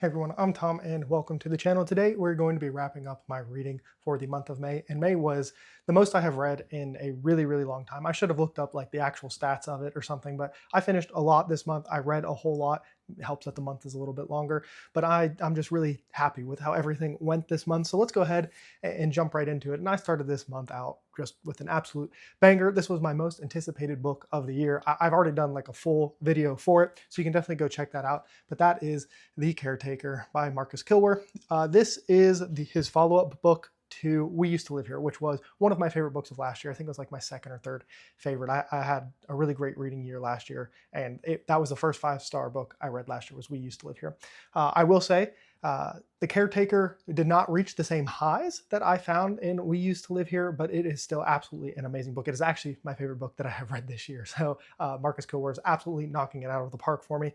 Hey everyone, I'm Tom and welcome to the channel. Today we're going to be wrapping up my reading for the month of May, and May was the most I have read in a really long time. I should have looked up like the actual stats of it or something, but I finished a lot this month. I read a whole lot. It helps that the month is a little bit longer, but I'm just really happy with how everything went this month. So let's go ahead and jump right into it. And I started this month out just with an absolute banger. This was my most anticipated book of the year. I've already done like a full video for it, so you can definitely go check that out. But that is The Caretaker by Marcus Kilwer. This is his follow-up book to We Used to Live Here, which was one of my favorite books of last year. I think it was like my second or third favorite. I had a really great reading year last year, and that was the first five-star book I read last year was We Used to Live Here. I will say The Caretaker did not reach the same highs that I found in We Used to Live Here, but it is still absolutely an amazing book. It is actually my favorite book that I have read this year. So Marcus Kilwer is absolutely knocking it out of the park for me.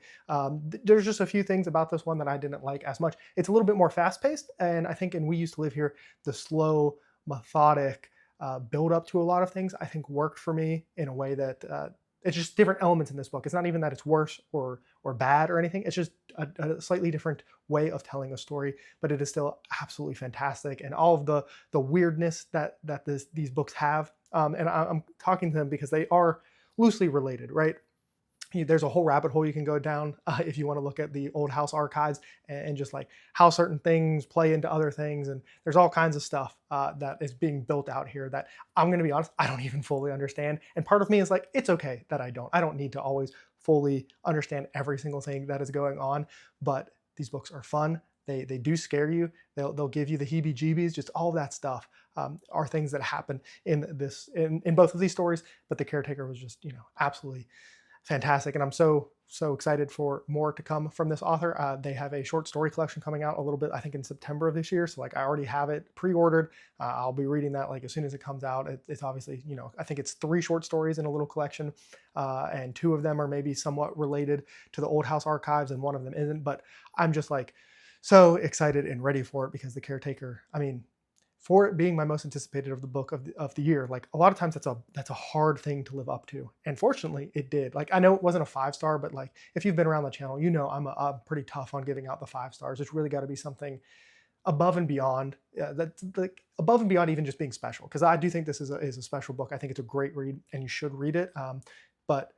There's just a few things about this one that I didn't like as much. It's a little bit more fast-paced, and I think in We Used to Live Here, the slow, methodic build up to a lot of things I think worked for me in a way that it's just different elements in this book. It's not even that it's worse or bad or anything. It's just a slightly different way of telling a story, but it is still absolutely fantastic. And all of the weirdness that these books have, and I'm talking to them because they are loosely related, right? There's a whole rabbit hole you can go down if you want to look at the old house archives and just like how certain things play into other things. And there's all kinds of stuff that is being built out here that I'm going to be honest, I don't even fully understand. And part of me is like, it's okay that I don't need to always fully understand every single thing that is going on. But these books are fun. They do scare you. They'll give you the heebie-jeebies. Just all of that stuff are things that happen in both of these stories. But The Caretaker was just absolutely fantastic, and I'm so excited for more to come from this author. They have a short story collection coming out a little bit, I think, in September of this year. So like I already have it pre-ordered. I'll be reading that like as soon as it comes out. It's obviously I think it's 3 short stories in a little collection, and 2 of them are maybe somewhat related to the old house archives, and one of them isn't. But I'm just like so excited and ready for it because The Caretaker. I mean, for it being my most anticipated of the book of the year, like a lot of times that's a hard thing to live up to, and fortunately it did. Like I know it wasn't a 5-star, but like if you've been around the channel, I'm pretty tough on giving out the 5 stars. It's really got to be something above and beyond, that's like above and beyond even just being special, because I do think this is a special book. I think it's a great read and you should read it. But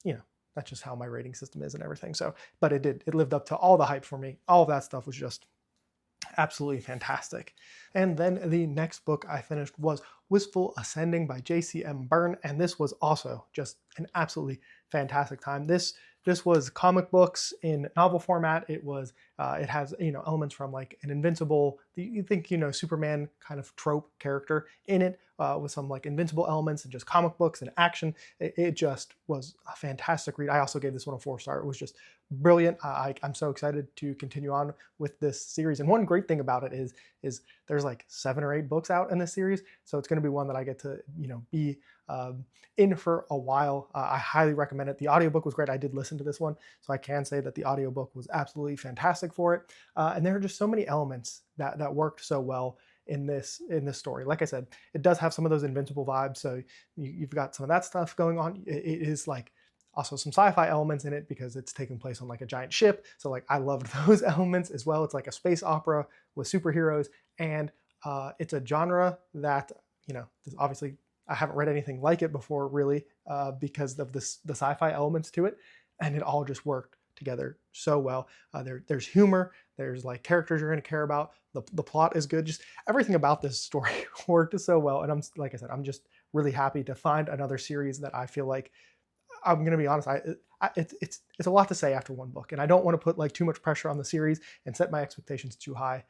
you know that's just how my rating system is and everything. So but it lived up to all the hype for me. All of that stuff was just absolutely fantastic. And then the next book I finished was Wistful Ascending by J.C.M. Byrne, and this was also just an absolutely fantastic time. This was comic books in novel format. It has elements from like an Invincible, you think Superman kind of trope character in it, with some like Invincible elements and just comic books and action. It just was a fantastic read. I also gave this one a 4-star. It was just brilliant. I'm so excited to continue on with this series. And one great thing about it is there's like 7 or 8 books out in this series, so it's going to be one that I get to be in for a while. I highly recommend it. The audiobook was great. I did listen to this one, so I can say that the audiobook was absolutely fantastic for it. And there are just so many elements that worked so well in this story. Like I said, it does have some of those Invincible vibes, so you've got some of that stuff going on. It is like also some sci-fi elements in it because it's taking place on like a giant ship. So like I loved those elements as well. It's like a space opera with superheroes, and it's a genre that obviously I haven't read anything like it before really, because of the sci-fi elements to it, and it all just worked together so well. There's humor, there's like characters you're going to care about, the plot is good, just everything about this story worked so well. And like I said, I'm just really happy to find another series that I feel like, I'm going to be honest, it's a lot to say after one book, and I don't want to put like too much pressure on the series and set my expectations too high.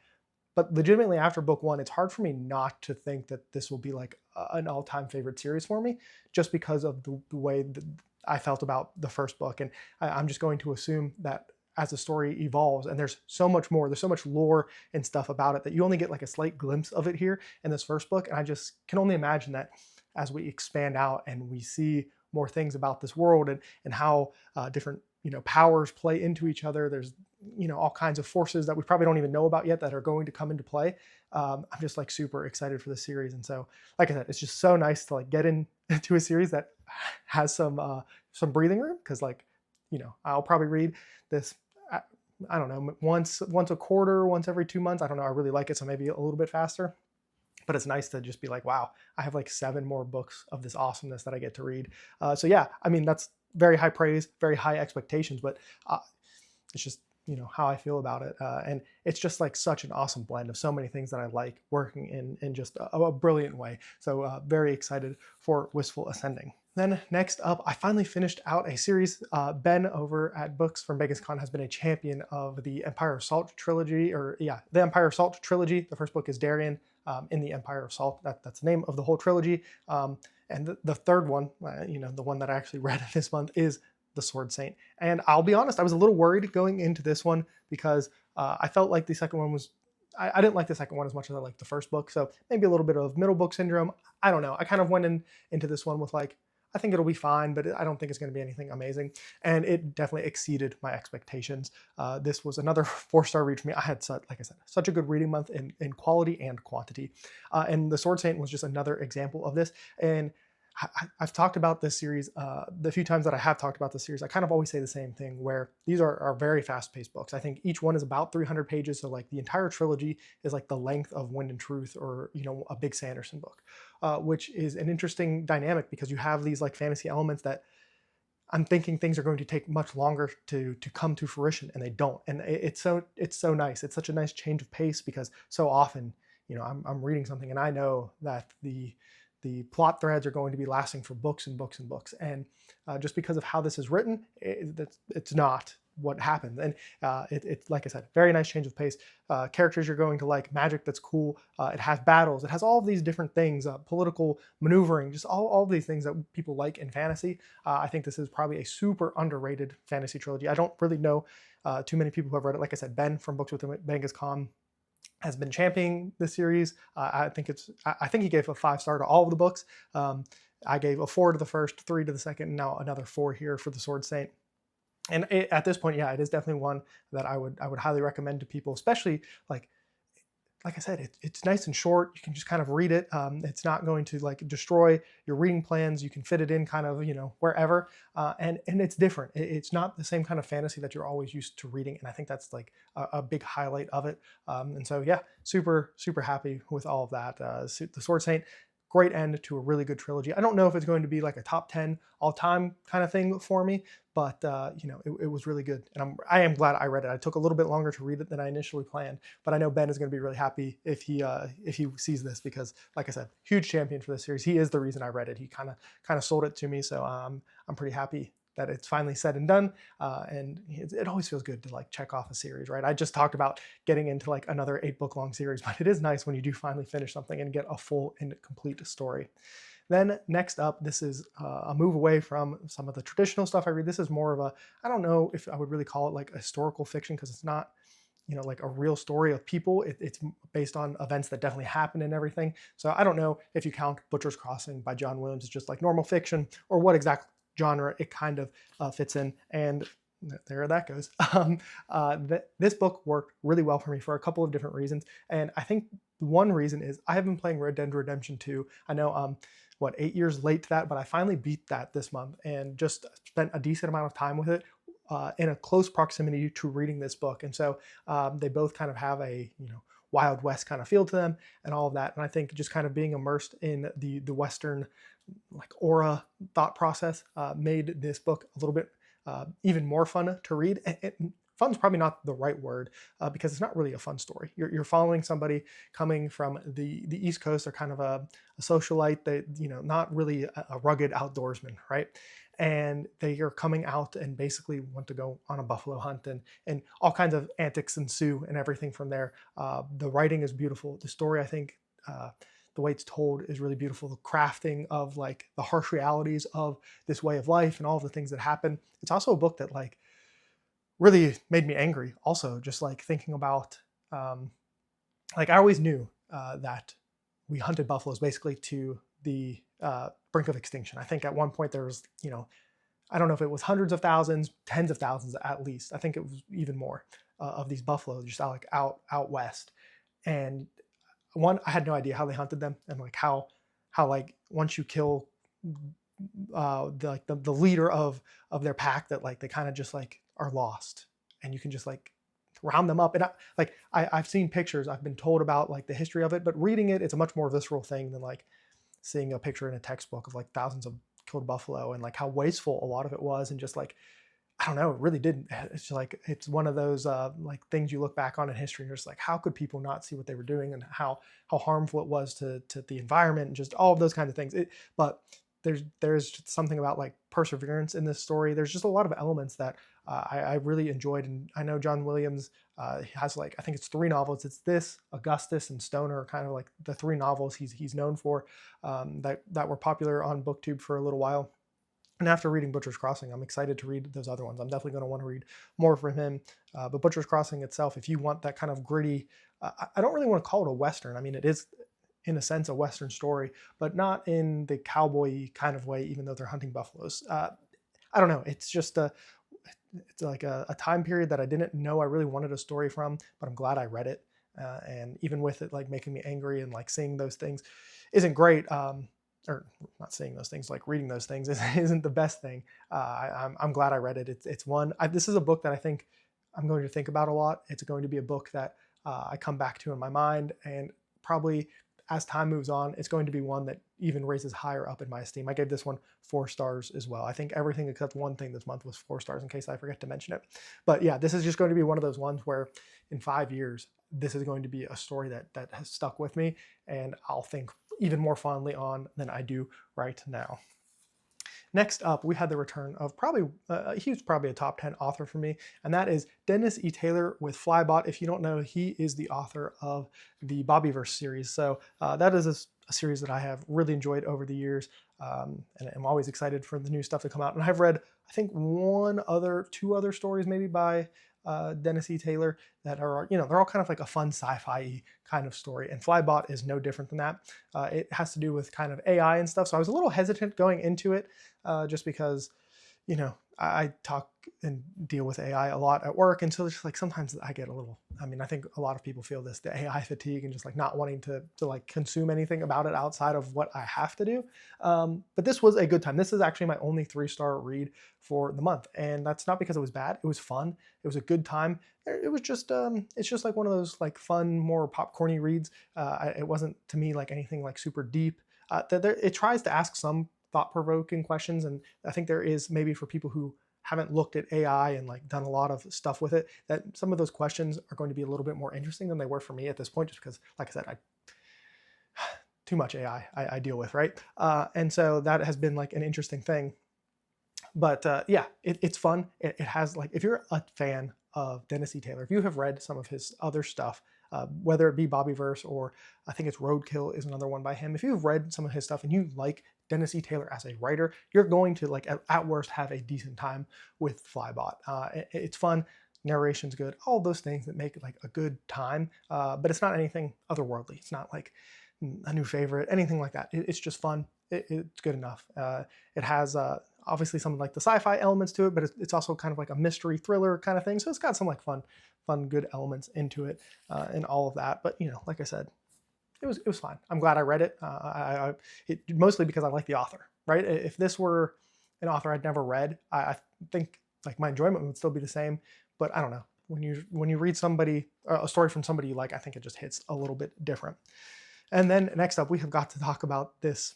But legitimately, after book 1, it's hard for me not to think that this will be like an all-time favorite series for me, just because of the way that I felt about the first book. And I'm just going to assume that as the story evolves, and there's so much more, there's so much lore and stuff about it that you only get like a slight glimpse of it here in this first book. And I just can only imagine that as we expand out and we see more things about this world and how different powers play into each other. There's all kinds of forces that we probably don't even know about yet that are going to come into play. I'm just like super excited for this series, and so like I said, it's just so nice to like get into a series that has some breathing room, because like I'll probably read this I don't know, once a quarter, once every 2 months. I don't know. I really like it, so maybe a little bit faster. But it's nice to just be like, wow, I have like 7 more books of this awesomeness that I get to read. So yeah, I mean that's very high praise, very high expectations, but uh, it's just how I feel about it, and it's just like such an awesome blend of so many things that I like working in just a brilliant way. So very excited for Wistful Ascending. Then next up, I finally finished out a series. Ben over at Books from Vegas Con has been a champion of the Empire of Salt trilogy, or yeah, the Empire of Salt trilogy. The first book is Darien in the Empire of Salt. That's the name of the whole trilogy. And the third one, the one that I actually read this month, is The Sword Saint. And I'll be honest, I was a little worried going into this one because I felt like the second one was. I didn't like the second one as much as I liked the first book, so maybe a little bit of middle book syndrome. I don't know. I kind of went into this one with like, I think it'll be fine, but I don't think it's going to be anything amazing. And it definitely exceeded my expectations. This was another 4-star read for me. I had, like I said, such a good reading month in quality and quantity. And The Sword Saint was just another example of this. And I've talked about this series, the few times that I have talked about this series, I kind of always say the same thing, where these are very fast-paced books. I think each one is about 300 pages, so like the entire trilogy is like the length of Wind and Truth, or a big Sanderson book, which is an interesting dynamic because you have these like fantasy elements that I'm thinking things are going to take much longer to come to fruition, and they don't. And it's so nice. It's such a nice change of pace because so often, I'm reading something and I know that the plot threads are going to be lasting for books and books and books. And just because of how this is written, it's not what happens. And it's like I said, very nice change of pace. Characters you're going to like, magic that's cool. It has battles. It has all of these different things, political maneuvering, just all of these things that people like in fantasy. I think this is probably a super underrated fantasy trilogy. I don't really know too many people who have read it. Like I said, Ben from Books with Vegas Con has been championing this series. I think he gave a 5-star to all of the books. I gave a 4 to the first, 3 to the second, and now another 4 here for The Sword Saint. And at this point, yeah, it is definitely one that I would highly recommend to people, especially like I said, it's nice and short. You can just kind of read it. It's not going to like destroy your reading plans. You can fit it in kind of, wherever. And it's different. It's not the same kind of fantasy that you're always used to reading. And I think that's like a big highlight of it. And so, yeah, super, super happy with all of that. The Sword Saint, great end to a really good trilogy. I don't know if it's going to be like a top 10 all-time kind of thing for me, but it was really good, and I am glad I read it. I took a little bit longer to read it than I initially planned, but I know Ben is going to be really happy if he sees this, because, like I said, huge champion for this series. He is the reason I read it. He kind of sold it to me, so I'm pretty happy that it's finally said and done. And it always feels good to like check off a series, right? I just talked about getting into like another 8-book long series, but it is nice when you do finally finish something and get a full and complete story. Then next up, this is a move away from some of the traditional stuff I read. This is more of I don't know if I would really call it like a historical fiction, because it's not, like a real story of people. It's based on events that definitely happened and everything. So I don't know if you count Butcher's Crossing by John Williams as just like normal fiction, or what exact genre it kind of fits in. And there that goes. This book worked really well for me for a couple of different reasons. And I think one reason is I have been playing Red Dead Redemption 2. I know 8 years late to that, but I finally beat that this month and just spent a decent amount of time with it in a close proximity to reading this book. And so they both kind of have a, Wild West kind of feel to them and all of that. And I think just kind of being immersed in the Western like aura thought process made this book a little bit even more fun to read. Fun's probably not the right word because it's not really a fun story. You're following somebody coming from the East Coast. They're kind of a socialite. They, not really a rugged outdoorsman, right? And they are coming out and basically want to go on a buffalo hunt, and all kinds of antics ensue and everything from there. The writing is beautiful. The story, I think, the way it's told is really beautiful. The crafting of like the harsh realities of this way of life and all of the things that happen. It's also a book that like really made me angry. Also, just like thinking about, like I always knew that we hunted buffaloes basically to the brink of extinction. I think at one point there was, I don't know if it was hundreds of thousands, tens of thousands at least. I think it was even more of these buffaloes just out west. And one, I had no idea how they hunted them, and like how like once you kill the leader of their pack, that like they kind of just like are lost, and you can just like round them up. And I've seen pictures, I've been told about like the history of it, but reading it, it's a much more visceral thing than like seeing a picture in a textbook of like thousands of killed buffalo and like how wasteful a lot of it was. And just like, I don't know, it really did. It's like, it's one of those like things you look back on in history and you're just like, how could people not see what they were doing, and how harmful it was to the environment and just all of those kinds of things. But there's just something about like perseverance in this story. There's just a lot of elements that I really enjoyed. And I know John Williams has like, I think it's 3 novels. It's this, Augustus, and Stoner are kind of like the 3 novels he's known for, that were popular on BookTube for a little while. And after reading Butcher's Crossing, I'm excited to read those other ones. I'm definitely going to want to read more from him. But Butcher's Crossing itself, if you want that kind of gritty, I don't really want to call it a Western. I mean, it is in a sense a Western story, but not in the cowboy kind of way, even though they're hunting buffaloes. I don't know. It's just it's like a time period that I didn't know I really wanted a story from, but I'm glad I read it. And even with it like making me angry and like seeing those things isn't great. Or not seeing those things, like reading those things isn't the best thing. I'm glad I read it. It's one. This is a book that I think I'm going to think about a lot. It's going to be a book that I come back to in my mind, and probably as time moves on, it's going to be one that even raises higher up in my esteem. I gave this one 4 stars as well. I think everything except one thing this month was 4 stars, in case I forget to mention it. But yeah, this is just going to be one of those ones where in 5 years, this is going to be a story that has stuck with me, and I'll think even more fondly on than I do right now. Next up, we had the return of probably, he was probably a top 10 author for me, and that is Dennis E. Taylor with Flybot. If you don't know, he is the author of the Bobbyverse series. So that is a series that I have really enjoyed over the years, and I'm always excited for the new stuff to come out. And I've read, I think, 2 other stories maybe by Dennis E. Taylor that are, they're all kind of like a fun sci-fi kind of story. And Flybot is no different than that. It has to do with kind of AI and stuff. So I was a little hesitant going into it just because, I talk and deal with AI a lot at work. And so just like sometimes I get a little, I think a lot of people feel this, the AI fatigue, and just like not wanting to like consume anything about it outside of what I have to do. But this was a good time. This is actually my only 3-star read for the month. And that's not because it was bad. It was fun. It was a good time. It was just, it's just like one of those like fun, more popcorny reads. It wasn't to me like anything like super deep. It tries to ask some thought-provoking questions, and I think there is, maybe for people who haven't looked at AI and like done a lot of stuff with it, that some of those questions are going to be a little bit more interesting than they were for me at this point, just because, like I said, too much AI I deal with, right? And so that has been like an interesting thing. But yeah, it's fun. It has like, if you're a fan of Dennis E. Taylor, if you have read some of his other stuff, whether it be Bobbyverse or I think it's Roadkill is another one by him. If you've read some of his stuff and you like Dennis E. Taylor as a writer, you're going to like at worst have a decent time with Flybot. It's fun, narration's good, all those things that make it like a good time. But it's not anything otherworldly. It's not like a new favorite, anything like that. It's just fun. It's good enough. It has obviously some like the sci-fi elements to it, but it's also kind of like a mystery thriller kind of thing. So it's got some like fun, good elements into it and all of that. But like I said, it was fine. I'm glad I read it. It mostly because I like the author, right? If this were an author I'd never read, I think like my enjoyment would still be the same. But I don't know. When you read a story from somebody you like, I think it just hits a little bit different. And then next up, we have got to talk about this.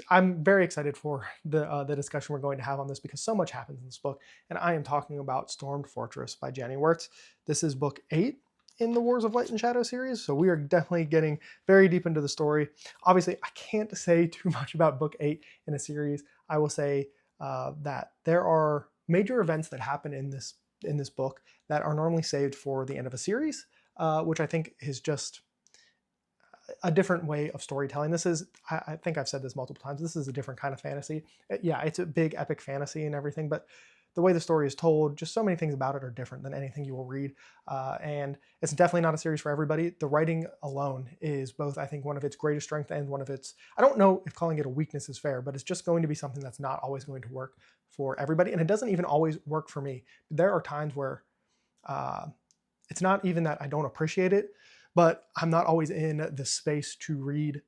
I'm very excited for the discussion we're going to have on this, because so much happens in this book, and I am talking about Stormed Fortress by Janny Wurts. This is book 8 in the Wars of Light and Shadow series, so we are definitely getting very deep into the story. Obviously, I can't say too much about book 8 in a series. I will say that there are major events that happen in this book that are normally saved for the end of a series, which I think is just a different way of storytelling. This is, I think I've said this multiple times, this is a different kind of fantasy. Yeah, it's a big epic fantasy and everything, but the way the story is told, just so many things about it are different than anything you will read. And it's definitely not a series for everybody. The writing alone is both, I think, one of its greatest strengths and one of its, I don't know if calling it a weakness is fair, but it's just going to be something that's not always going to work for everybody. And it doesn't even always work for me. There are times where it's not even that I don't appreciate it, but I'm not always in the space to read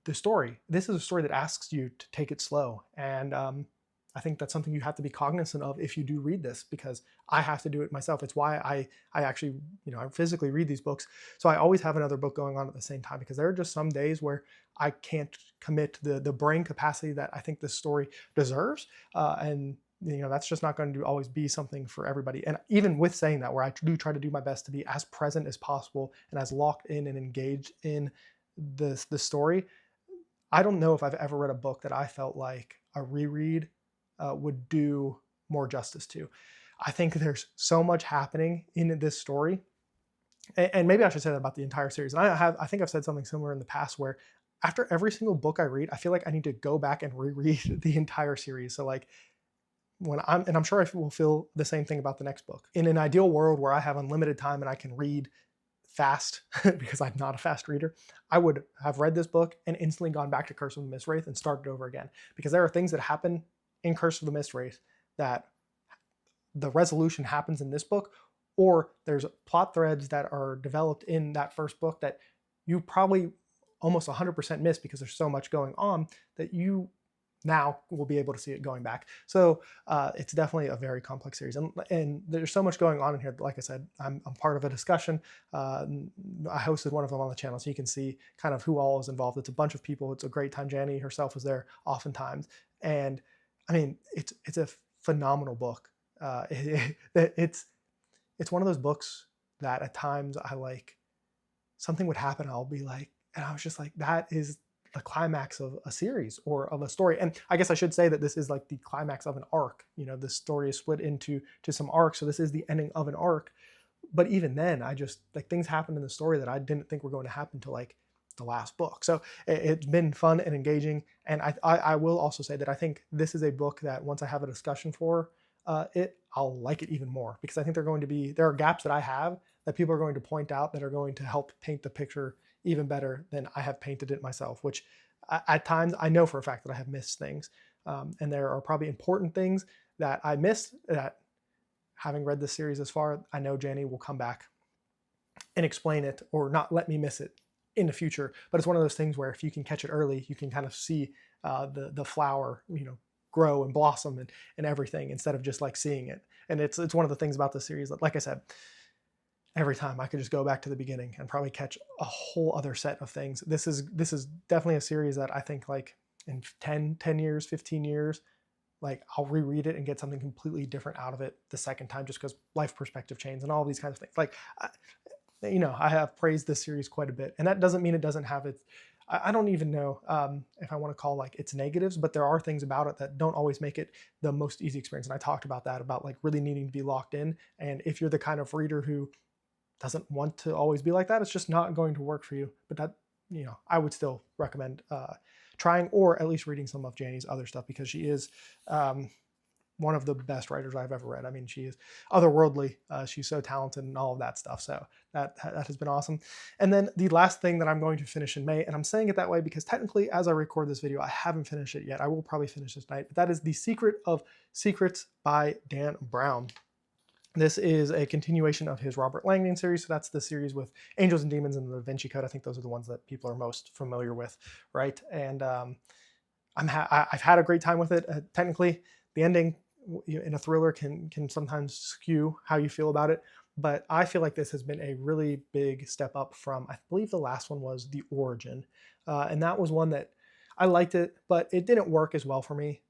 the story. This is a story that asks you to take it slow. And I think that's something you have to be cognizant of if you do read this, because I have to do it myself. It's why I actually, I physically read these books. So I always have another book going on at the same time, because there are just some days where I can't commit the brain capacity that I think this story deserves. And that's just not going to always be something for everybody. And even with saying that, where I do try to do my best to be as present as possible and as locked in and engaged in the story, I don't know if I've ever read a book that I felt like a reread would do more justice to. I think there's so much happening in this story, and maybe I should say that about the entire series. And I think I've said something similar in the past, where after every single book I read, I feel like I need to go back and reread the entire series. So like I'm sure I will feel the same thing about the next book. In an ideal world where I have unlimited time and I can read fast, because I'm not a fast reader, I would have read this book and instantly gone back to Curse of the Mistwraith and started over again. Because there are things that happen in Curse of the Mistwraith that the resolution happens in this book, or there's plot threads that are developed in that first book that you probably almost 100% miss, because there's so much going on that you now will be able to see it going back. So it's definitely a very complex series, and there's so much going on in here. Like I said, I'm part of a discussion. I hosted one of them on the channel, so you can see kind of who all is involved. It's a bunch of people. It's a great time. Janny herself was there oftentimes, and I mean, it's a phenomenal book. It's one of those books that at times I like, something would happen, I'll be like, and I was just like, that is the climax of a series or of a story. And I guess I should say that this is like the climax of an arc. The story is split into some arcs, so this is the ending of an arc. But even then, I just like, things happened in the story that I didn't think were going to happen till like the last book. So it's been fun and engaging. And I will also say that I think this is a book that once I have a discussion for it, I'll like it even more, because I think there are gaps that I have that people are going to point out that are going to help paint the picture even better than I have painted it myself, which at times I know for a fact that I have missed things. And there are probably important things that I missed that, having read this series this far, I know Janny will come back and explain it, or not let me miss it in the future. But it's one of those things where if you can catch it early, you can kind of see the flower, grow and blossom and everything, instead of just like seeing it. And it's one of the things about this series that, like I said, every time I could just go back to the beginning and probably catch a whole other set of things. This is definitely a series that I think like in 10 years, 15 years, like I'll reread it and get something completely different out of it the second time, just because life perspective change and all of these kinds of things. Like, I have praised this series quite a bit, and that doesn't mean it doesn't have its, I don't even know if I want to call like its negatives, but there are things about it that don't always make it the most easy experience. And I talked about that, about like really needing to be locked in. And if you're the kind of reader who doesn't want to always be like that, it's just not going to work for you. But that, I would still recommend trying, or at least reading some of Janny's other stuff, because she is one of the best writers I've ever read. I mean, she is otherworldly. She's so talented and all of that stuff. So that has been awesome. And then the last thing that I'm going to finish in May, and I'm saying it that way because technically as I record this video, I haven't finished it yet. I will probably finish this night, but that is The Secret of Secrets by Dan Brown. This is a continuation of his Robert Langdon series. So that's the series with Angels and Demons and the Da Vinci Code. I think those are the ones that people are most familiar with, right? And I've had a great time with it. Technically, the ending in a thriller can sometimes skew how you feel about it, but I feel like this has been a really big step up from, I believe the last one was The Origin, and that was one that I liked it, but it didn't work as well for me.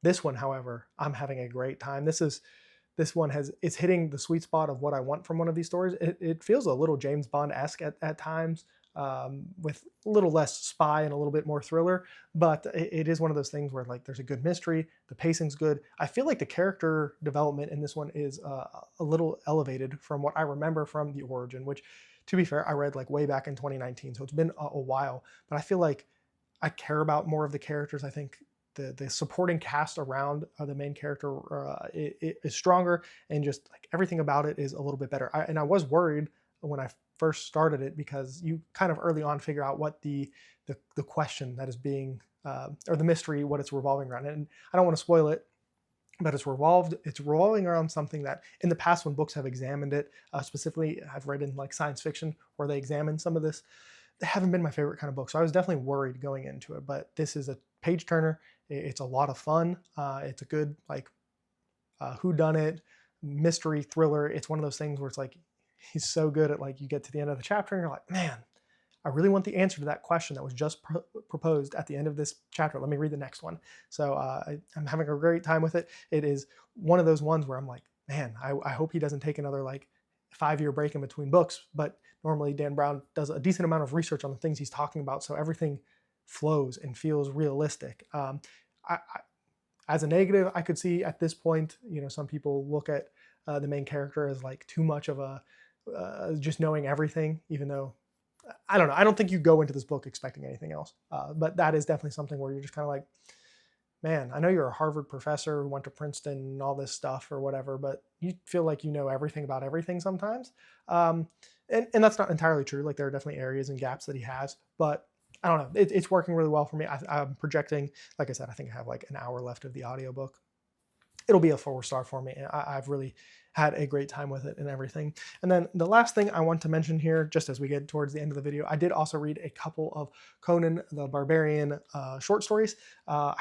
This one, however, I'm having a great time. This one it's hitting the sweet spot of what I want from one of these stories. It feels a little James Bond-esque at times, with a little less spy and a little bit more thriller, but it is one of those things where like there's a good mystery, the pacing's good. I feel like the character development in this one is a little elevated from what I remember from The Origin, which, to be fair, I read like way back in 2019, so it's been a while, but I feel like I care about more of the characters. I think the supporting cast around the main character is stronger, and just like everything about it is a little bit better. And I was worried when I first started it, because you kind of early on figure out what the question that is being or the mystery, what it's revolving around. And I don't want to spoil it, but it's revolving around something that in the past, when books have examined it, specifically I've read in like science fiction where they examine some of this, they haven't been my favorite kind of book. So I was definitely worried going into it, but this is a page turner. It's a lot of fun. It's a good like whodunit mystery thriller. It's one of those things where it's like he's so good at like you get to the end of the chapter and you're like, man, I really want the answer to that question that was just proposed at the end of this chapter. Let me read the next one. So I'm having a great time with it. It is one of those ones where I'm like, man, I hope he doesn't take another like 5-year break in between books. But normally Dan Brown does a decent amount of research on the things he's talking about, so everything flows and feels realistic. I, as a negative, I could see at this point, some people look at the main character as like too much of a just knowing everything, even though I don't know. I don't think you go into this book expecting anything else. But that is definitely something where you're just kind of like, man, I know you're a Harvard professor who went to Princeton and all this stuff or whatever, but you feel like you know everything about everything sometimes. And that's not entirely true. Like there are definitely areas and gaps that he has, but I don't know. It's working really well for me. I'm projecting, like I said, I think I have like an hour left of the audiobook. It'll be a 4-star for me. I've really had a great time with it and everything. And then the last thing I want to mention here, just as we get towards the end of the video, I did also read a couple of Conan the Barbarian short stories. I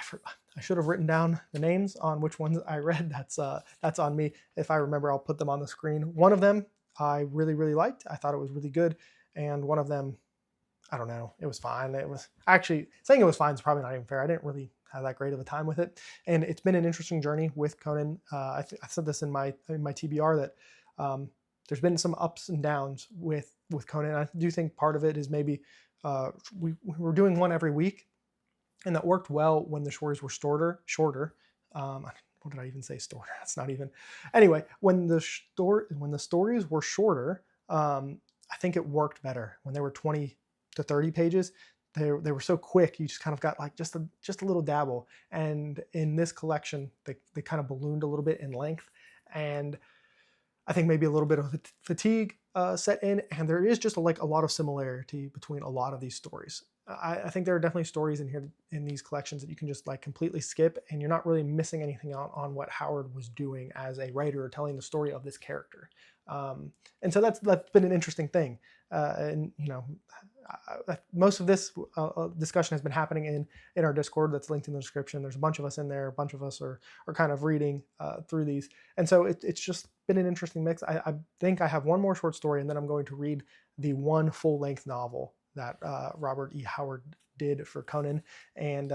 should have written down the names on which ones I read. That's on me. If I remember, I'll put them on the screen. One of them I really, really liked. I thought it was really good. And one of them, I don't know, it was fine. It was actually, saying it was fine is probably not even fair. I didn't really have that great of a time with it. And it's been an interesting journey with Conan. I said this in my TBR that there's been some ups and downs with Conan. I do think part of it is maybe we were doing one every week, and that worked well when the stories were shorter. What did I even say? Shorter. That's not even. Anyway, when the stories were shorter, I think it worked better. When they were 20 to 30 pages, they were so quick. You just kind of got like just a little dabble. And in this collection, they kind of ballooned a little bit in length, and I think maybe a little bit of fatigue set in, and there is just a lot of similarity between a lot of these stories. I think there are definitely stories in here in these collections that you can just like completely skip, and you're not really missing anything out on what Howard was doing as a writer or telling the story of this character. And so that's been an interesting thing. And most of this discussion has been happening in our Discord that's linked in the description. There's a bunch of us in there. A bunch of us are kind of reading through these. And so it's just been an interesting mix. I think I have one more short story, and then I'm going to read the one full-length novel that Robert E. Howard did for Conan. And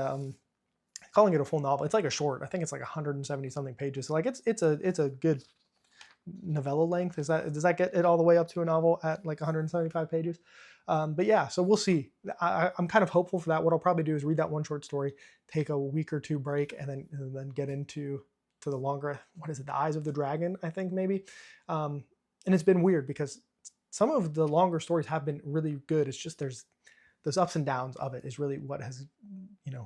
calling it a full novel, it's like a short. I think it's like 170 something pages. So like it's a good novella length. Does that get it all the way up to a novel at like 175 pages? But yeah, so we'll see. I'm kind of hopeful for that. What I'll probably do is read that one short story, take a week or two break, and then get into the longer, what is it, The Eyes of the Dragon, I think maybe. And it's been weird because some of the longer stories have been really good. It's just there's those ups and downs of it is really what has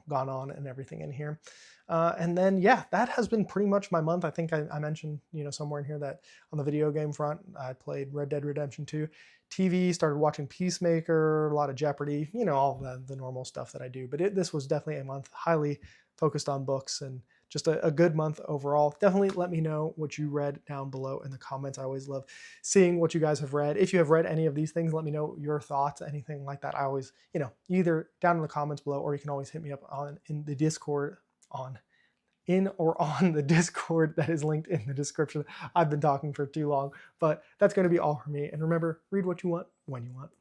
gone on and everything in here. And then yeah, that has been pretty much my month. I think I mentioned somewhere in here that on the video game front, I played Red Dead Redemption 2. TV, started watching Peacemaker, a lot of Jeopardy, all the normal stuff that I do. But this was definitely a month highly focused on books, and just a good month overall. Definitely let me know what you read down below in the comments. I always love seeing what you guys have read. If you have read any of these things, let me know your thoughts, anything like that. I always, either down in the comments below, or you can always hit me up in the Discord on the Discord that is linked in the description. I've been talking for too long, but that's going to be all for me. And remember, read what you want when you want.